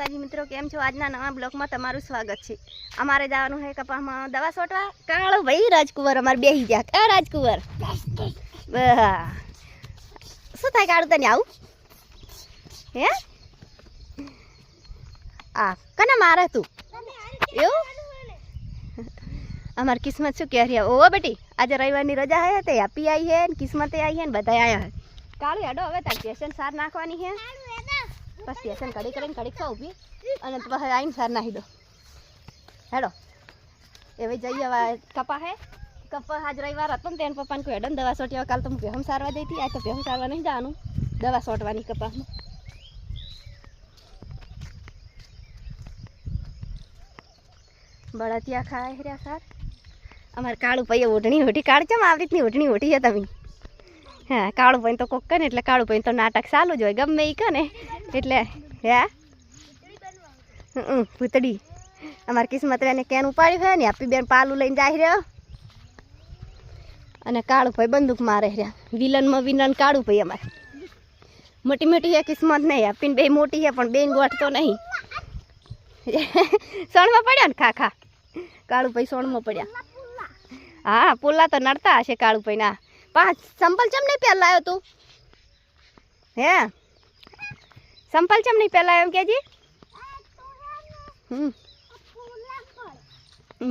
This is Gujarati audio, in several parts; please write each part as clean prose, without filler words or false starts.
માતાજી મિત્રો, કેમ છો? આજના નવા બ્લોગમાં તમારું સ્વાગત છે। અમારે જવાનું છે કપાસમાં દવા છોટવા। કાળો ભાઈ રાજકુંવર અમારે બેહી ગયા। કા રાજકુંવર શું થાય કાળું તને આવું હે? આ કને મારે તું એવું? અમારી કિસ્મત શું કહે રહ્યા? ઓ બેટી, આજે રવિવારની રજા હે તે આપી આવી હે ને કિસ્મતે આવી હે ને બધા આવ્યા હે। કાળું હેડો હવે તાર સ્ટેશન સાર નાખવાની હે, બસ સ્ટેશન કડી કરીને કડીક છો ઊભી અને પછી આવીને સાર નાખી દો। હેડો એવી જઈએ હવે કપા હે કપા આજ રવિવાર હતો ને તેને પપ્પાને કોઈ હેડો ને દવા સોટી। કાલ તો હું ભેહમ સારવા જઈ હતી, આજ તો ભેહમ સારવા નહીં જવાનું, દવા સોટવાની કપાસમાં। બળતિયા ખાય રહ્યા સાર। અમારે કાળું ભાઈ ઓઢણી ઓઢી કાળ ચમ આવી રીતની ઓઢણી ઓઢી છે તમે? હા, કાળું ભાઈ તો કોક કરે એટલે કાળું ભાઈ તો નાટક ચાલુ જ હોય ગમે એ કરે એટલે હે પૂતળી અમારી કિસ્મત એને કેન ઉપાડ્યું છે ને આપી બેન પાલું લઈને જાય રહ્યો અને કાળું ભાઈ બંદૂક મારે રહ્યા। વિલનમાં વિલન કાળું ભાઈ અમારે મોટી મોટી છે કિસ્મત નહીં, આપીને બે મોટી છે પણ બેન ગોઠતો નહીં। સોણમાં પડ્યા ને ખા ખા કાળું ભાઈ સોણમાં પડ્યા। હા પોલા તો નડતા હશે કાળું ભાઈ ના। પાંચ સંપલ ચમ નહીં પહેલા આવ્યો તું હે? સંપલ ચમ નહીં પહેલા આવ્યો એમ કેજી?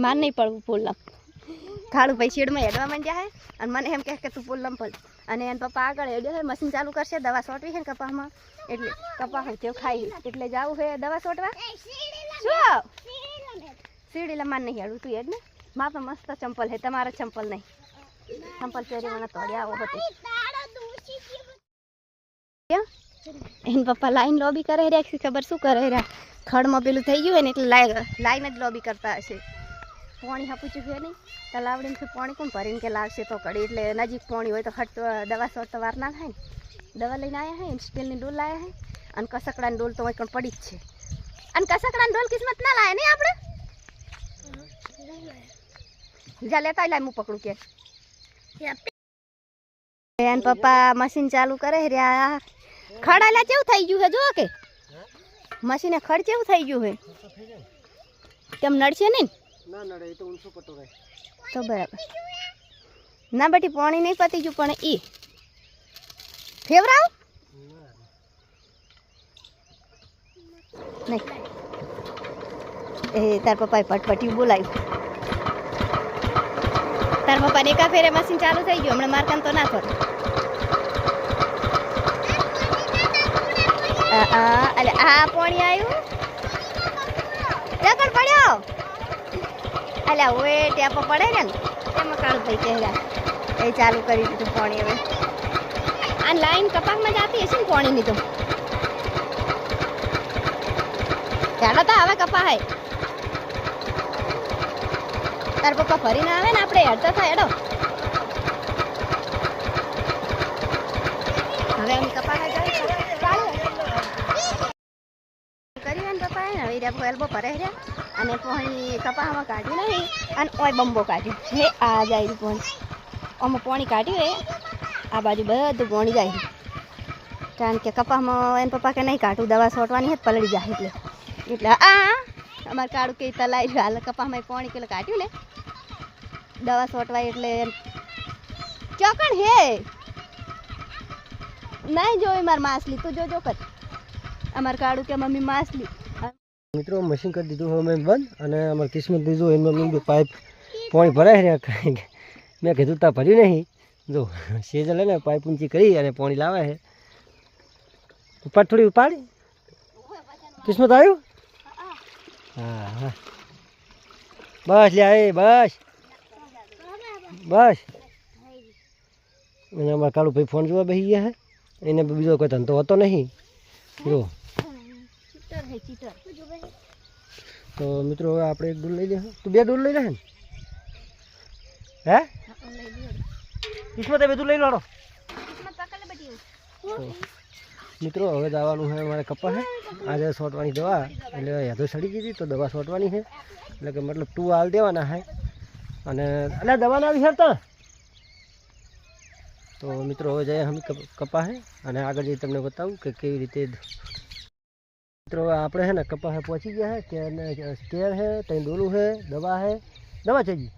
માન નહીં પડવું પોલમ। કાળું ભાઈ શેડમાં હેડવા માંડ્યા હે અને મને એમ કહે કે તું પોલમ પડ અને એને પપ્પા આગળ હેડ્યો છે, મશીન ચાલુ કરશે, દવા સોટવી છે ને કપાસમાં એટલે કપાસ તેવ ખાઈ એટલે જવું છે દવા સોટવા। શું સીડી લમાન નહીં હેડવું તું હેડ ને? મારે તો મસ્ત ચંપલ છે, તમારા ચંપલ નહીં। ચંપલ પહેરી મને તોડ્યા આવો હતો। એને પપ્પા લાઈન લોબી કરે રહ્યા, ખબર શું કરે રહ્યા? ખડમાં પેલું થઈ ગયું હોય ને એટલે લાઈન જ લોબી કરતા હશે। પાણી હાપું છે નહીં તલાવડીને પાણી કોણ ભરીને કે લાવશે તો કડી એટલે નજીક પાણી હોય તો ખટ દવા સોટ વાર ના થાય ને। દવા લઈને આવ્યા હે, સ્ટીલની ડોલ લાવ્યા હે અને કસકડાની ડોલ તો હોય પણ પડી જ છે। અને કસકડાની ડોલ કિસ્મત ના લાવે નહીં આપણે? જા લેતા લાય હું પકડું કે એન પપ્પા મશીન ચાલુ કરે રહ્યા। ખડાલા કેવું થઈ ગયું હે જો કે મશીને ખડ કેવું થઈ ગયું હે? તેમ નડશે નહીં ના નડે, એ તો ઊંચો પટ્ટો રહે તો બરાબર ના બેટી પાણી નહીં પતી ગયું પણ ઈ ફેવરાવ નહીં એ તાર પપ્પાએ પટપટિયું બોલાવ્યું। તાર પપ્પાને એકા ફેરે મશીન ચાલુ થઈ ગયું, હમણાં મારકાન તો ના થોડું અલે આ પાણી આવ્યું જકડ પડ્યો અલ્યા ઓએ ટેપો પડે ને તેમાં કાળું ભાઈ કહેરા એ ચાલુ કરી દીધું પાણી। હવે આ લાઈન કપાસમાં જતી હશે ને પાણીની તો ચાલો તો હવે કપા હે તાર પપ્પા ફરીને આવે ને આપણે હેડતા થાય હેડો। હવે અમે કપા હે કરી ને પપ્પા હે ને હવે એલ્બો ભરે રહ્યા અને પાણી કપાસમાં કાઢ્યું નહીં અને ઓય બંબો કાઢ્યો હે આ જાય પાણી આમાં પાણી કાઢ્યું હે આ બાજુ બધું પાણી જાય કારણ કે કપાસમાં એને પપ્પા કે નહીં કાઢું દવા સોટવાની હે પલળી જાય એટલે આ અમારે કાળું કે તલાઈ હાલ કપાસમાં પાણી પેલા કાઢ્યું ને દવા સોટવાય એટલે ચોકણ હે નહીં જોઈ મારે માછલી તું જોજો કર અમારે કાળું કે મમ્મી માછલી। મિત્રો મશીન કરી દીધું અમે બંધ અને અમારી કિસ્મત દીધું એમાં પાઇપ પાણી ભરાય રહ્યા। મેં કીધું તા ભર્યું નહીં જો સેજલ ને પાઇપ ઊંચી કરી અને પાણી લાવે છે। ઉપર થોડી ઉપાડી કિસ્મત આવ્યું? હા હા બસ લે એ બસ બસ અને અમારા કાળું ભાઈ ફોન જોવા બેસી ગયા છે, એને બીજો કોઈ ધંધો હતો નહીં જો। તો મિત્રો હવે આપણે એક ડોલ લઈ લઈએ। તું બે ડોલ લઈ લે ને હે કિસ્મત બે ડોલ લઈ લો। મિત્રો હવે જવાનું છે અમારે કપા છે આજે સોટવાની દવા એટલે યાદો સડી ગઈ હતી તો દવા સોટવાની છે એટલે કે મતલબ ટુ હાલ દેવાના છે અને એટલે દવા ના આવી સરતા તો મિત્રો હવે જઈએ અમે કપા છે અને આગળ જઈ તમને બતાવું કે કેવી રીતે મિત્રો આપણે है ना कपा है पहुंची गया है केयर है तई डोलू है दवा चाहिए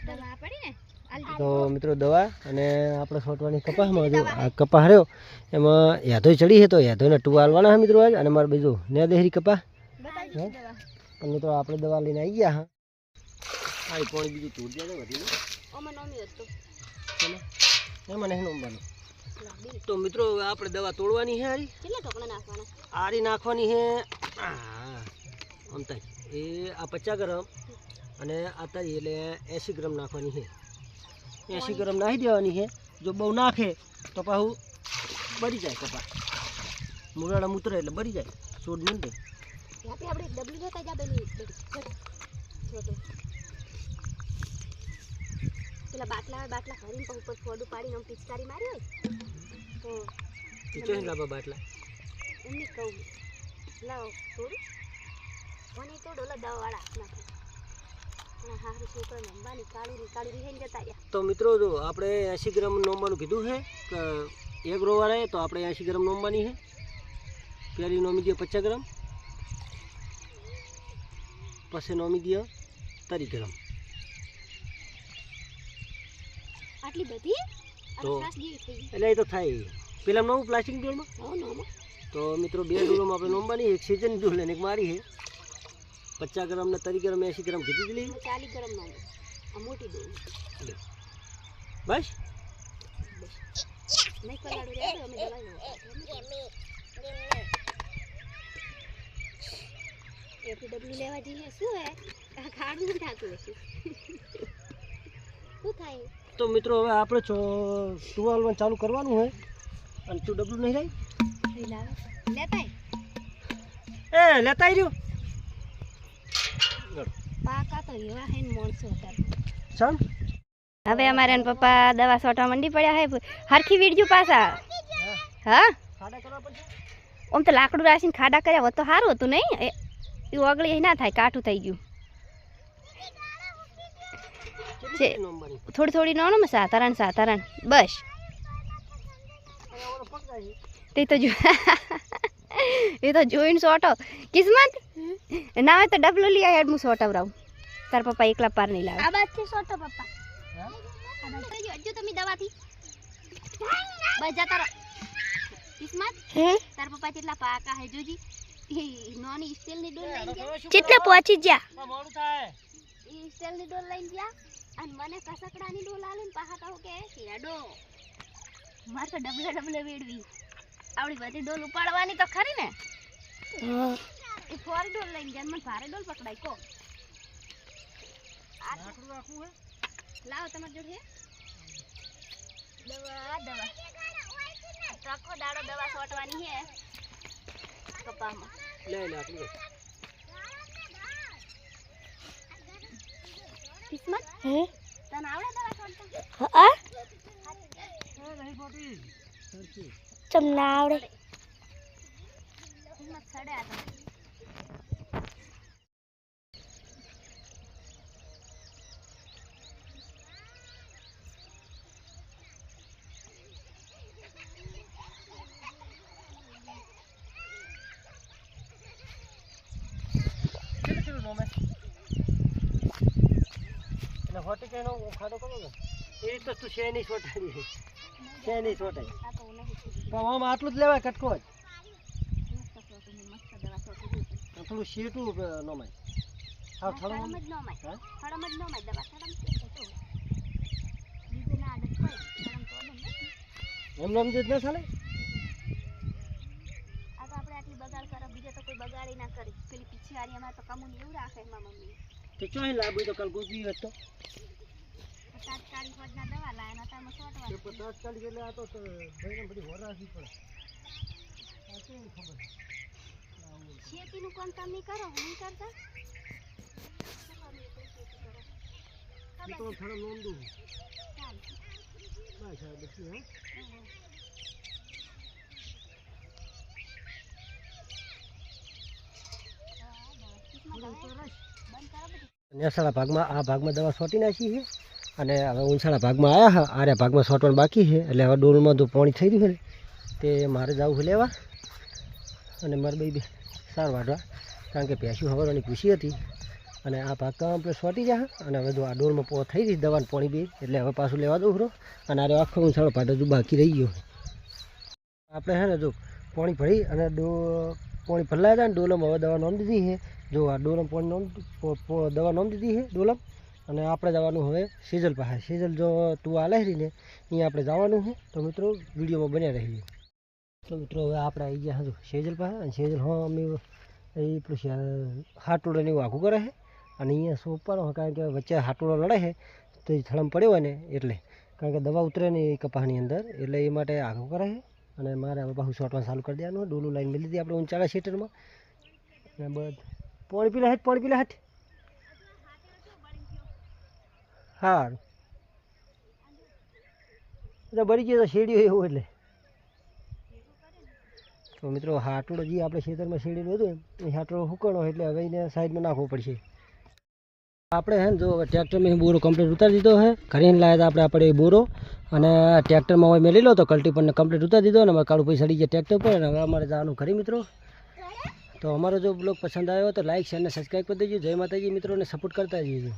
દવા પડી ને તો મિત્રો દવા અને આપણે છોટવાની કપાસમાં જો આ કપાસ રહ્યો એમાં યાદોય ચડી છે તો યાદોને ટુ આલવાના છે મિત્રો આજ અને મારે બીજું ને દેહરી કપાસ બતાવી દવા પણ મિત્રો આપણે દવા લઈને આવી ગયા હા આ પાણી બીજું તૂટ જાય ને વધીને ઓમાં નોમી હતો એમાં નહીં નોમવાનું તો મિત્રો આપણે દવા તોડવાની છે આરી કેટલા ઢોકણા નાખવાના આરી નાખવાની છે આમ થાય એ આ 50 ગ્રામ અને આ તારી એટલે 80 ગ્રામ નાખવાની છે 80 ગ્રામ નાખી દેવાની છે જો બહુ નાખે તો પાછું બળી જાય કપા મુરાડા મૂતરે એટલે બળી જાય છોડ નહીં દે આપણે ડબલી લેતા જા બેલી છોટો પેલા બાટલા ભરીને પછી ઉપર ફોડું પાડીને આમ પિચકારી મારી હોય તો ટીચર લાબા બાટલા એમની કહું લાવો થોડું મને તો ડોલા દવાવાળા નાખો અને હારું છોકરો નંબાની કાળી રીહેન જતા રહ્યા તો મિત્રો જો આપણે 80 ગ્રામ નોમવાનું કીધું છે કે એક રોવા રહે તો આપણે 80 ગ્રામ નોમવાની છે પહેલી નોમી દે 50 ગ્રામ પછી નોમી દે 30 ગ્રામ આટલી બધી તો શ્વાસ જેવી થઈ ગઈ એટલે એ તો થાય પેલા નવું પ્લાસ્ટિક ડોલમાં હા નોમો તો મિત્રો બે ડોલોમાં આપણે નોમવાની એક સીઝન ડોલ અને એક મારી છે 50 ગ્રામ ને 30 ગ્રામ 80 ગ્રામ કીધી જ લઈ 40 ગ્રામ નોમો આ મોટી દે બસ નહીં કલાડું રે અમે દલાઈ એપી ડબલી લેવા જઈએ શું હે આ ખાડું ન ઠાકું છે શું થાય તો મિત્રો હવે આપણે ટુવાલમાં ચાલુ કરવાનું છે અને તું ડબલું નહીં રહી લેતાય એ લેતા આવી રહ્યો પાકા તો એવા હે મોણસો હતા ચાલ હવે અમારે પપ્પા દવા સોટા મંડી પડ્યા હે હરખી વીડજો પાછા હા ખાડા કરવા પડશે આમ તો લાકડું રાસીને ખાડા કર્યા હોત તો સારું હતું નહીં એ ઓગળી ના થાય કાઠું થઈ ગયું થોડી નો ને સાધારણ બસ તે તો એ તો જોઈને સોટો કિસ્મત ના હોય તો ડબલો લઈ આવ્યા હું સોટવરાવું તાર પપ્પા એકલા પાર નહીં લાવે આ બાદ થી સોટો પપ્પા જો તમે દવાથી બસ જતા રહો કિસ્મત તાર પપ્પા કેટલા પાકા હે જોજી નોની સ્ટીલ ની ડોલ લઈ ગયા કેટલે પહોંચી ગયા મોડું થાય ઈ સ્ટીલ ની ડોલ લઈ ગયા અને મને કસકડાની ડોલ આલીને પાછા કહું કે હેડો માર તો ડબલે વેડવી આવડી બધી ડોલ ઉપાડવાની તો ખરી ને એ ફોર ડોલ લઈને ગયા મને ભારે ડોલ પકડાઈ કો લાકડું રાખવું હે લાવો તમાર જોડે દવા ટ્રકો દાડો દવા છોટવાની હે કપામાં લે લાકડું કિસ્મત હે તને આવડે દવા છોડતા હા નહીં ખોટી સરખી ચમ ના આવડે કિસ્મત સડે આ તમે કેટલું નોમે એટલે હોટી કે નો ખાડો કરો ને એ તો તું છે નહીં છોટાડી છે નહીં છોટાઈ આ તો નહીં પણ આમ આટલું જ લેવાય કટકો જ મસ્ત છોટું મસ્ત દવા છોટી થોડું શીટું નોમાય હા થડમ થોડું જ નો માય હા થડમ જ નો માય દવા થડમ કે તો બીજે ના આદત હોય થડમ તો એમ નામ જ ન ચાલે આ તો આપણે આટલી બગાડ કરો બીજે તો કોઈ બગાડી ના કરી પેલી પીછીવાળી અમારે તો કમુન એવું રાખે એમાં મમ્મી તે ચોઈ લાવું તો કાલ ગોપી હતો તાત્કાલિક હોજના દવા લાયા નતા એમાં છોટવાનું તે તાત્કાલિક એટલે આ તો ભાઈને બધી હોરાશી પડે આ કેમ ખબર ખેતીનું કામ તમે કરો નહીં કરતા એ તો થોડો નોંધું ચાલ બસ આ બધું હે નેસાળા ભાગમાં આ ભાગમાં દવા છોટી નાખી છે અને હવે ઊંચાળા ભાગમાં આવ્યા હા આર્યા ભાગમાં છોટવાનું બાકી છે એટલે હવે ડોલમાં જો પાણી થઈ રહ્યું છે ને તે મારે જવું છે લેવા અને મારે બે સાર વાઢવા, કારણ કે ભેંસું હવારની પૂછી હતી અને આ ભાગ કમ્પ્લીટ સોટી જાય. અને હવે જો આ ડોલમાં પો થઈ રહી દવાનું પાણી બી, એટલે હવે પાછું લેવા દઉં ખરો. અને આ આખો ઉછાળો પાટો જો બાકી રહી ગયો. આપણે છે ને જો પાણી ભરી અને પાણી ભરલાયા હતા ને ડોલમાં હવે દવા નોમ દીધી છે. જો આ ડોલમ પાણી દવા નોમ દીધી છે ડોલમ. અને આપણે જવાનું હવે સેજલ પાસે. સેજલ જો તું આલે રહીને અહીંયા આપણે જવાનું છે. તો મિત્રો વિડીયોમાં બન્યા રહીએ. તો મિત્રો હવે આપણે આવી ગયા હતું સેજલ પાસે. અને સેજલ અમે એ પેલું હાટોડો ને એવું આખું કરે છે. અને અહીંયા સોંપવાનો, કારણ કે વચ્ચે હાટોડો લડે છે તો એ થળમ પડ્યો હોય ને એટલે, કારણ કે દવા ઉતરે ને એ કપાસની અંદર, એટલે એ માટે આખું કરે છે. અને મારે હવે પાછું છોટવાનું ચાલુ કરી દેવાનું. ડોલું લાઈન મેળવી દીધી આપણે ઊંચાળા ક્ષેત્રમાં. અને બધ પાણી પીલા હાથ, પાણી પીલા હાથ. હા એટલે બળી ગયો તો શેડ્યું એવું. એટલે તો મિત્રો હાટોડો જે આપણે ખેતરમાં શેડેલું હતું એ હાટોડો હુકણો, એટલે હવે એને સાઈડમાં નાખવો પડશે. આપણે હે ને જો ટ્રેક્ટરમાં બોરો કમ્પ્લીટ ઉતારી દીધો છે. ઘરે લાવ્યા હતા આપણે બોરો, અને ટ્રેક્ટરમાં હવે મેં લઈ લો તો કલ્ટી પર કમ્પ્લીટ ઉતારી દીધો. અને અમારે કાળું પૈસા સડી ગયા ટ્રેક્ટર પર. અને હવે અમારે જવાનું ખરી મિત્રો. તો અમારો જો બ્લોગ પસંદ આવ્યો તો લાઈક શેર અને સબસ્ક્રાઈબ કરી દેજો. જય માતાજી મિત્રોને સપોર્ટ કરતા જજો.